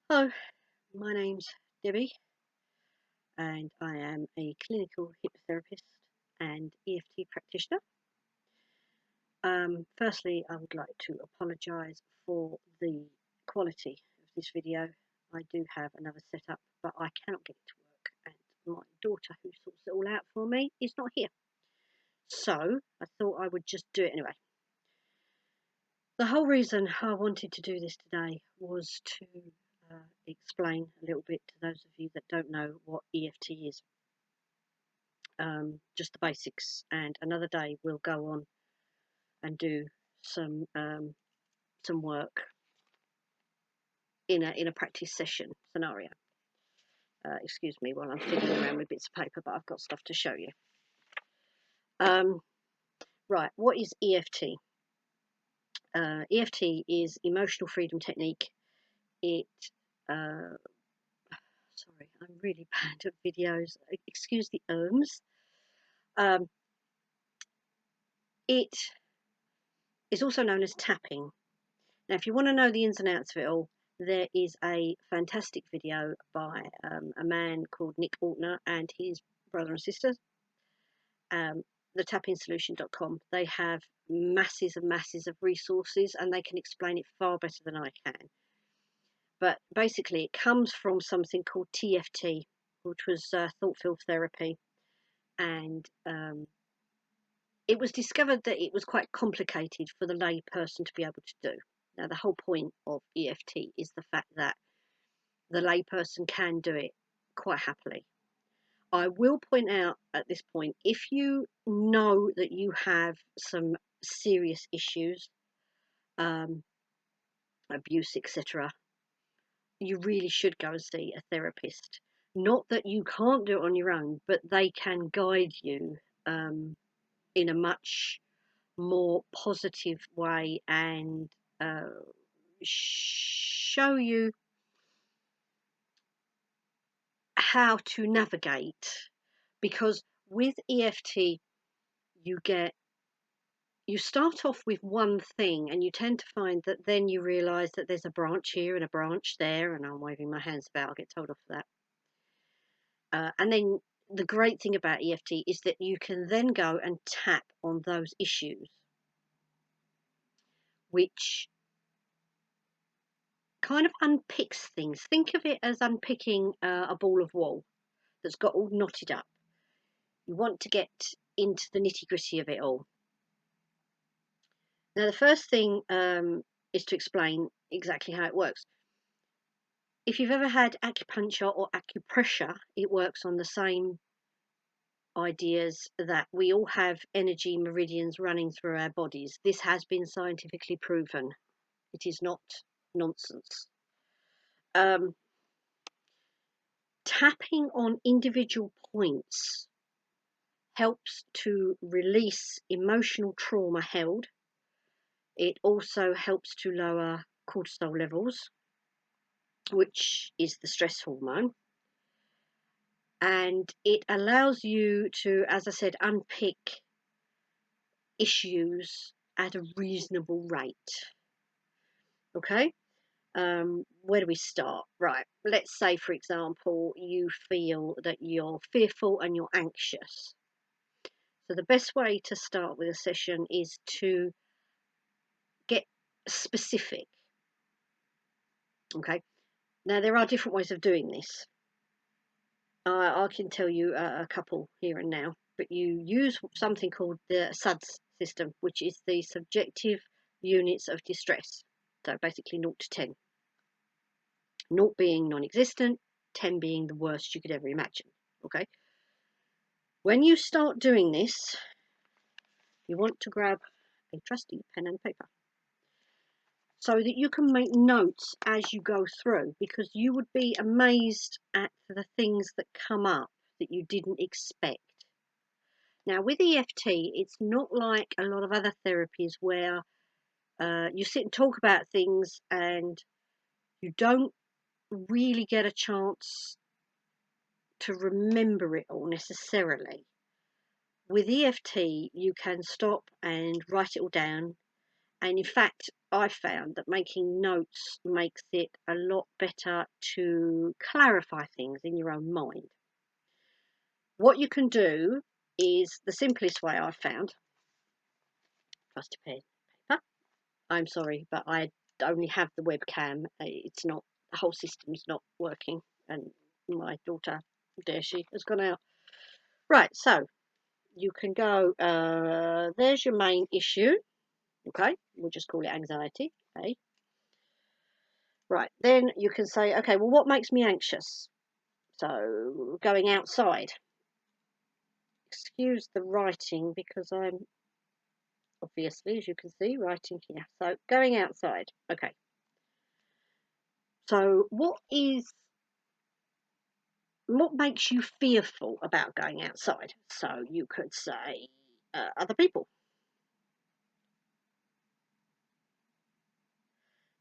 Hello, my name's Debbie and I am a clinical hypnotherapist and EFT practitioner. Firstly, I would like to apologise for the quality of this video. I do have another setup, but I cannot get it to work, and my daughter, who sorts it all out for me, is not here. So I thought I would just do it anyway. The whole reason I wanted to do this today was to explain a little bit to those of you that don't know what EFT is. Just the basics, and another day we'll go on and do some work in a practice session scenario. Excuse me while I'm fiddling around with bits of paper, but I've got stuff to show you. Right, what is EFT? EFT is emotional freedom technique. It sorry, I'm really bad at videos. Excuse the ums. It is also known as tapping. Now, if you want to know the ins and outs of it all, there is a fantastic video by a man called Nick Altner and his brother and sister, thetappingsolution.com. They have masses and masses of resources, and they can explain it far better than I can. But basically, it comes from something called TFT, which was thought field therapy, and it was discovered that it was quite complicated for the lay person to be able to do. Now, the whole point of EFT is the fact that the layperson can do it quite happily. I will point out at this point, if you know that you have some serious issues, abuse, etc., you really should go and see a therapist. Not that you can't do it on your own, but they can guide you in a much more positive way and show you how to navigate, because with EFT you start off with one thing, and you tend to find that then you realize that there's a branch here and a branch there, and I'm waving my hands about, I'll get told off for that. And then the great thing about EFT is that you can then go and tap on those issues, which kind of unpicks things. Think of it as unpicking a ball of wool that's got all knotted up. You want to get into the nitty-gritty of it all. Now, the first thing is to explain exactly how it works. If you've ever had acupuncture or acupressure, it works on the same ideas, that we all have energy meridians running through our bodies. This has been scientifically proven. It is not nonsense. Tapping on individual points helps to release emotional trauma held. It also helps to lower cortisol levels, which is the stress hormone. And it allows you to, as I said, unpick issues at a reasonable rate. Okay, where do we start? Right, let's say, for example, you feel that you're fearful and you're anxious. So the best way to start with a session is to get specific. Okay, now there are different ways of doing this. I can tell you a couple here and now, but you use something called the SUDS system, which is the subjective units of distress. So basically 0 to 10. 0 being non-existent, 10 being the worst you could ever imagine. Okay. When you start doing this, you want to grab a trusty pen and paper so that you can make notes as you go through, because you would be amazed at the things that come up that you didn't expect. Now, with EFT, it's not like a lot of other therapies where you sit and talk about things and you don't really get a chance to remember it all necessarily. With EFT, you can stop and write it all down, And in fact, I found that making notes makes it a lot better to clarify things in your own mind. What you can do is the simplest way I've found. Just a pen, paper. I'm sorry, but I only have the webcam. It's not, the whole system's not working, and my daughter, there she has gone out. Right, so you can go, there's your main issue. Okay, we'll just call it anxiety. Okay. Right, then you can say, okay, well, what makes me anxious? So, going outside. Excuse the writing because I'm obviously, as you can see, writing here. So, going outside. Okay. So, what makes you fearful about going outside? So, you could say other people.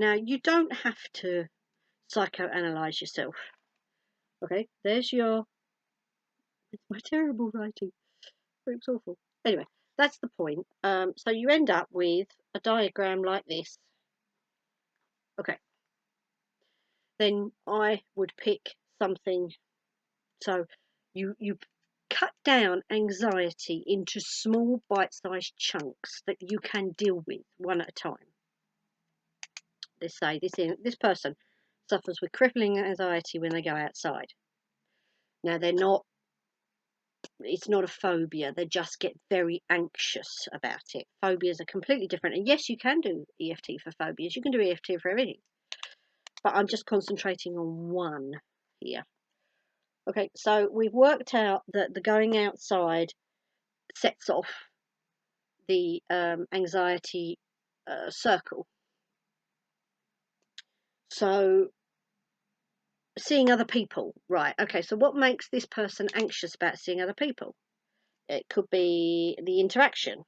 Now, you don't have to psychoanalyze yourself. Okay, there's your. It's my terrible writing. It's awful. Anyway, that's the point. So you end up with a diagram like this. Okay. Then I would pick something. So you cut down anxiety into small bite-sized chunks that you can deal with one at a time. Let's say this person suffers with crippling anxiety when they go outside. Now it's not a phobia, they just get very anxious about it. Phobias are completely different, and yes, you can do EFT for phobias, you can do EFT for everything, but I'm just concentrating on one here. Okay, so we've worked out that the going outside sets off the anxiety circle. So seeing other people, right? Okay, so what makes this person anxious about seeing other people? It could be the interaction.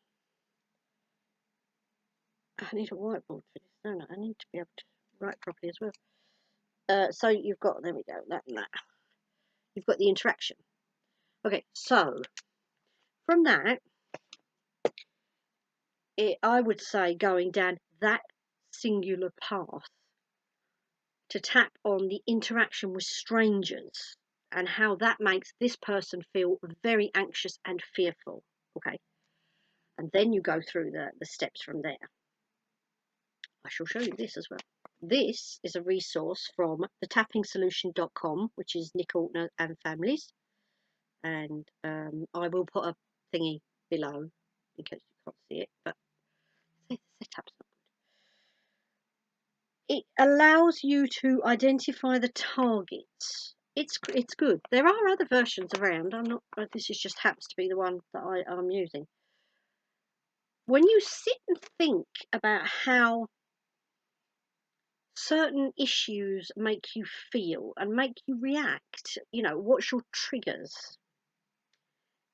I need a whiteboard for this, don't I? I need to be able to write properly as well. So you've got, there we go, that and that. You've got the interaction. Okay, so from that, I would say going down that singular path to tap on the interaction with strangers and how that makes this person feel very anxious and fearful. Okay, and then you go through the steps from there. I shall show you this as well. This is a resource from thetappingsolution.com, which is Nick Altner and families. And I will put a thingy below in case you can't see it, but the setup's not good. It allows you to identify the targets. It's good. There are other versions around. This is just happens to be the one that I'm using. When you sit and think about how certain issues make you feel and make you react, what's your triggers?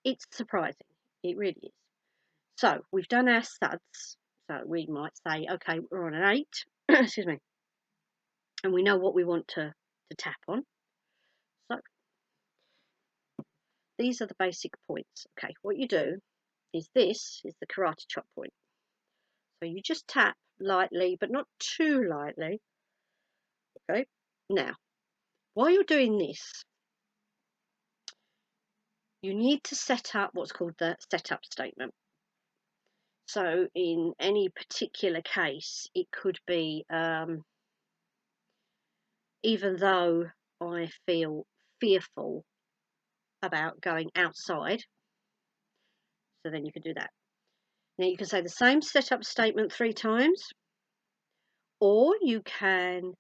It's surprising. It really is. So we've done our SUDS. So we might say, okay, we're on an 8, excuse me, and we know what we want to tap on. So these are the basic points. Okay, what you do is this is the karate chop point. So you just tap lightly, but not too lightly. Okay, now while you're doing this, you need to set up what's called the setup statement. So in any particular case, it could be, even though I feel fearful about going outside, so then you can do that. Now you can say the same setup statement 3 times, or you can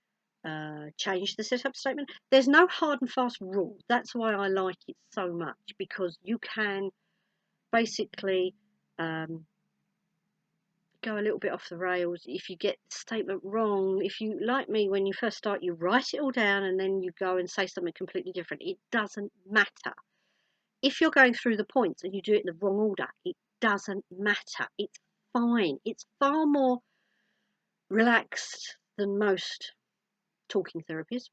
change the setup statement. There's no hard and fast rule. That's why I like it so much, because you can basically go a little bit off the rails if you get the statement wrong. If you, like me, when you first start, you write it all down and then you go and say something completely different. It doesn't matter. If you're going through the points and you do it in the wrong order, it doesn't matter. It's fine. It's far more relaxed than most talking therapies.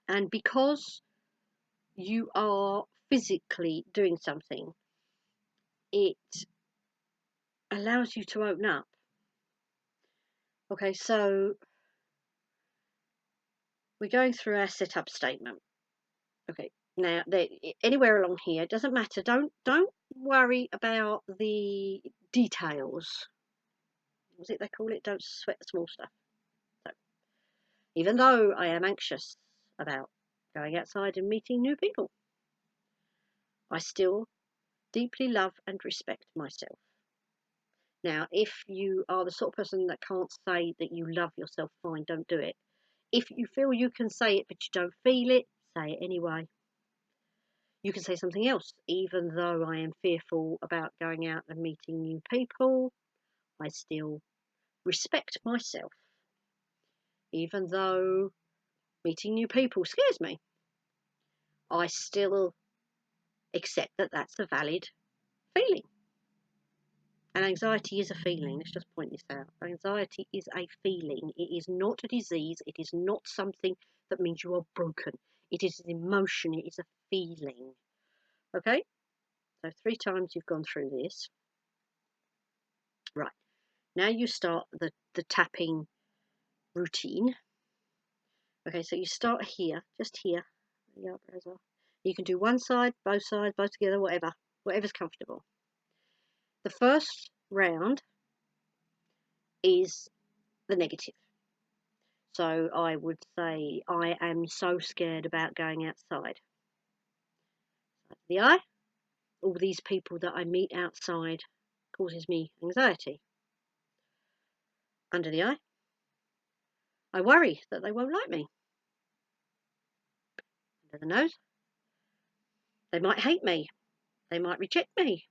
And because you are physically doing something, it allows you to open up. Okay, so we're going through our setup statement. Okay, now anywhere along here, it doesn't matter. Don't worry about the details. What's it they call it? Don't sweat the small stuff. So, even though I am anxious about going outside and meeting new people, I still deeply love and respect myself. Now, if you are the sort of person that can't say that you love yourself, fine, don't do it. If you feel you can say it but you don't feel it, say it anyway. You can say something else. Even though I am fearful about going out and meeting new people, I still respect myself. Even though meeting new people scares me, I still accept that that's a valid feeling. And anxiety is a feeling. Let's just point this out. Anxiety is a feeling. It is not a disease. It is not something that means you are broken. It is an emotion. It is a feeling. Okay? So 3 times you've gone through this. Right. Now you start the tapping routine. Okay, so you start here, just here. The eyebrows are. You can do one side, both together, whatever's comfortable. The first round is the negative. So I would say, I am so scared about going outside. The eye, all these people that I meet outside causes me anxiety. Under the eye, I worry that they won't like me. Under the nose, they might hate me. They might reject me.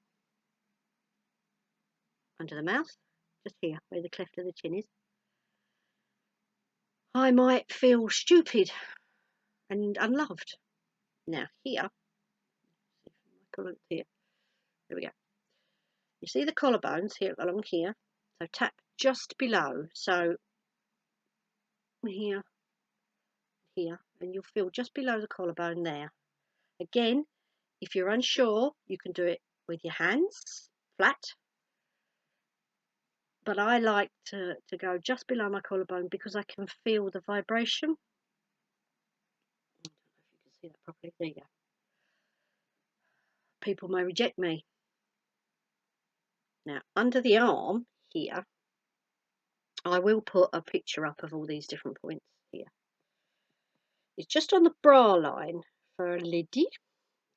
Under the mouth, just here, where the cleft of the chin is, I might feel stupid and unloved. Now here, here we go. You see the collarbones here along here? So tap just below. So here, and you'll feel just below the collarbone there. Again, if you're unsure, you can do it with your hands flat. But I like to go just below my collarbone because I can feel the vibration. I don't know if you can see that properly. There you go. People may reject me. Now, under the arm here, I will put a picture up of all these different points here. It's just on the bra line for a lady.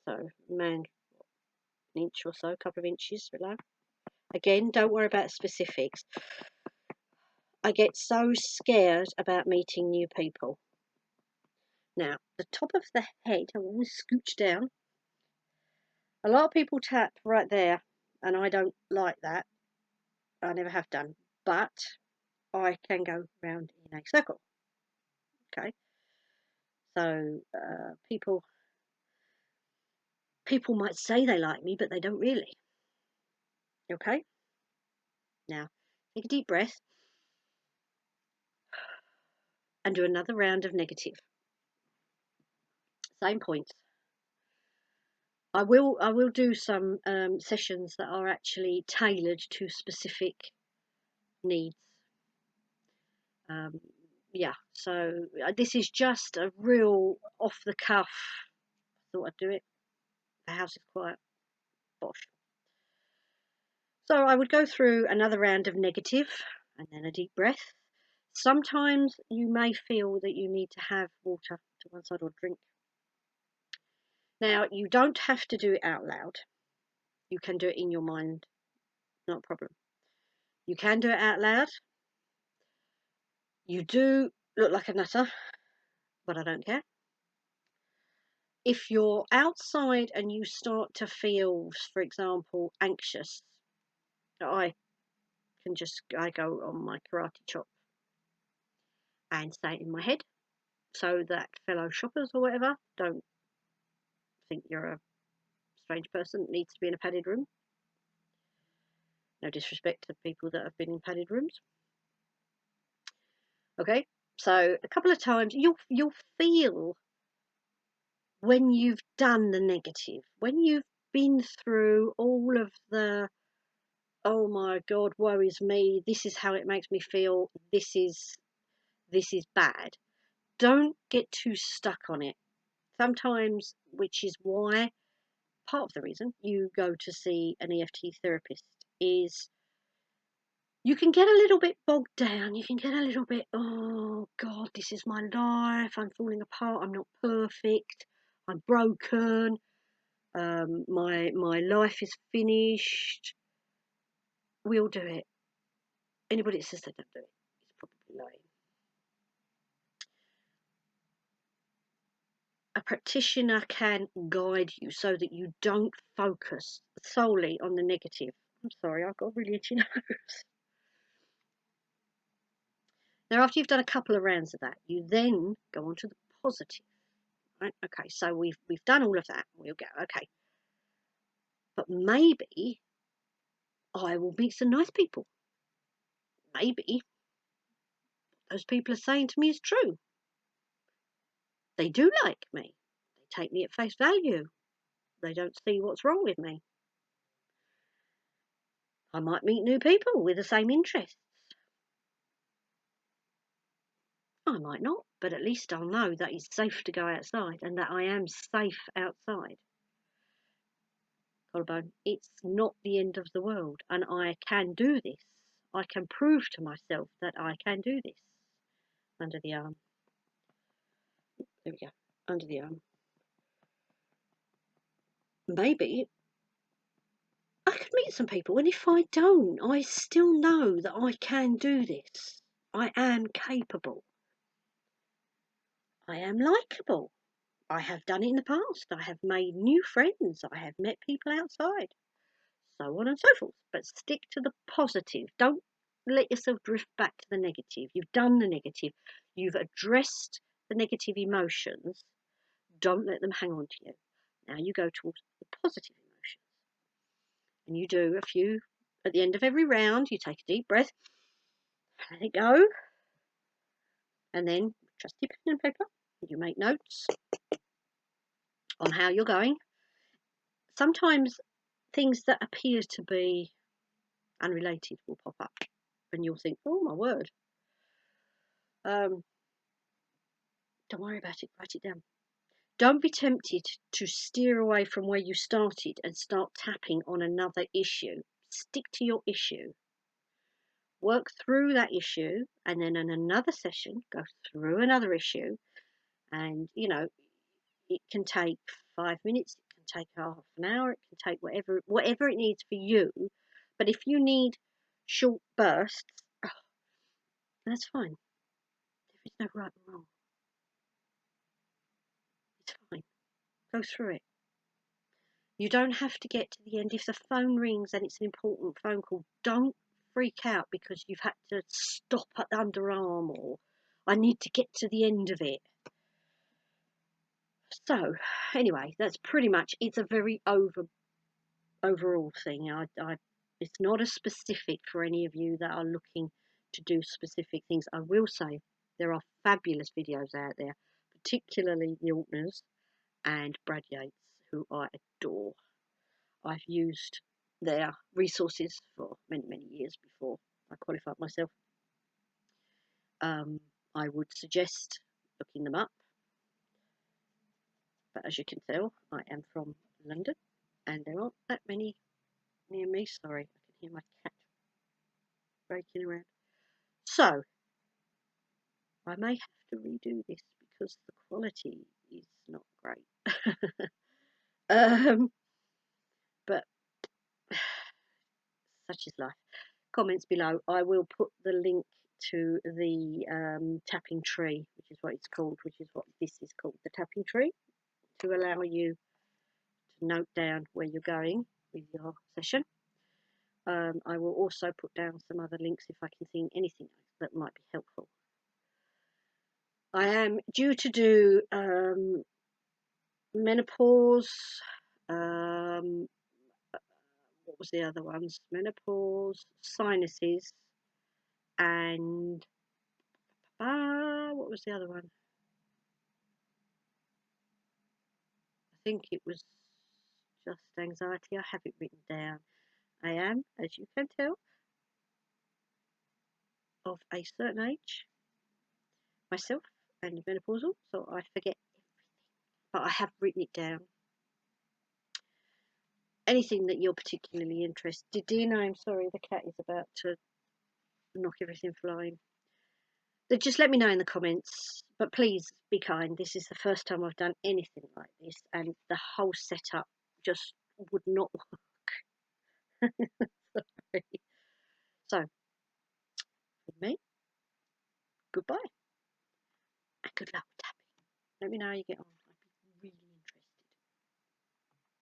So, man, an inch or so, a couple of inches below. Again, don't worry about specifics. I get so scared about meeting new people. Now, the top of the head, I want to scooch down. A lot of people tap right there, and I don't like that. I never have done. But I can go round in a circle. Okay. So people might say they like me, but they don't really. Okay. Now, take a deep breath and do another round of negative. Same points. I will do some sessions that are actually tailored to specific needs. Yeah, so this is just a real off the cuff. Thought I'd do it. The house is quiet. Bosh. So I would go through another round of negative and then a deep breath. Sometimes you may feel that you need to have water to one side or drink. Now, you don't have to do it out loud. You can do it in your mind, not a problem. You can do it out loud. You do look like a nutter, but I don't care. If you're outside and you start to feel, for example, anxious, I go on my karate chop and say it in my head so that fellow shoppers or whatever don't think you're a strange person that needs to be in a padded room. No disrespect to people that have been in padded rooms. Okay, so a couple of times you'll feel when you've done the negative, when you've been through all of the oh my God, woe is me, this is how it makes me feel, this is bad. Don't get too stuck on it. Sometimes, which is why part of the reason you go to see an EFT therapist, is you can get a little bit bogged down. You can get a little bit, oh God, this is my life. I'm falling apart. I'm not perfect. I'm broken. My life is finished. We'll do it. Anybody that says they don't do it is probably lying. A practitioner can guide you so that you don't focus solely on the negative. I'm sorry, I've got really itchy nose. Now, after you've done a couple of rounds of that, you then go on to the positive. Right? Okay, so we've done all of that. We'll go, okay, but maybe I will meet some nice people. Maybe those people are saying to me is true. They do like me. They take me at face value. They don't see what's wrong with me. I might meet new people with the same interests. I might not, but at least I'll know that it's safe to go outside and that I am safe outside. Collarbone, it's not the end of the world, and I can do this. I can prove to myself that I can do this. Under the arm. There we go. Under the arm. Maybe I could meet some people, and if I don't, I still know that I can do this. I am capable. I am likeable. I have done it in the past. I have made new friends. I have met people outside. So on and so forth. But stick to the positive. Don't let yourself drift back to the negative. You've done the negative. You've addressed the negative emotions. Don't let them hang on to you. Now you go towards the positive emotions. And you do a few, at the end of every round, you take a deep breath, let it go, and then trusty pen and paper, you make notes on how you're going. Sometimes things that appear to be unrelated will pop up, and you'll think, oh my word. Don't worry about it, write it down. Don't be tempted to steer away from where you started and start tapping on another issue. Stick to your issue. Work through that issue, and then in another session, go through another issue. And, it can take 5 minutes, it can take half an hour, it can take whatever it needs for you. But if you need short bursts, that's fine. There is no right or wrong. It's fine. Go through it. You don't have to get to the end. If the phone rings and it's an important phone call, don't freak out because you've had to stop at the underarm, or I need to get to the end of it. So, anyway, that's pretty much, it's a very overall thing. It's not as specific for any of you that are looking to do specific things. I will say there are fabulous videos out there, particularly the Altners and Brad Yates, who I adore. I've used their resources for many, many years before I qualified myself. I would suggest looking them up. But as you can tell, I am from London and there aren't that many near me. Sorry, I can hear my cat breaking around. So, I may have to redo this because the quality is not great. But such is life. Comments below. I will put the link to the tapping tree, which is what it's called, which is what this is called, the tapping tree, to allow you to note down where you're going with your session. I will also put down some other links if I can see anything that might be helpful. I am due to do menopause, what was the other ones? Menopause, sinuses, and what was the other one? I think it was just anxiety. I have it written down, I am, as you can tell, of a certain age myself and menopausal, so I forget everything, but I have written it down. Anything that you're particularly interested in, I'm sorry, the cat is about to knock everything flying. So just let me know in the comments, but please be kind. This is the first time I've done anything like this, and the whole setup just would not work. Sorry. So, with me, goodbye, and good luck with tapping. Let me know how you get on.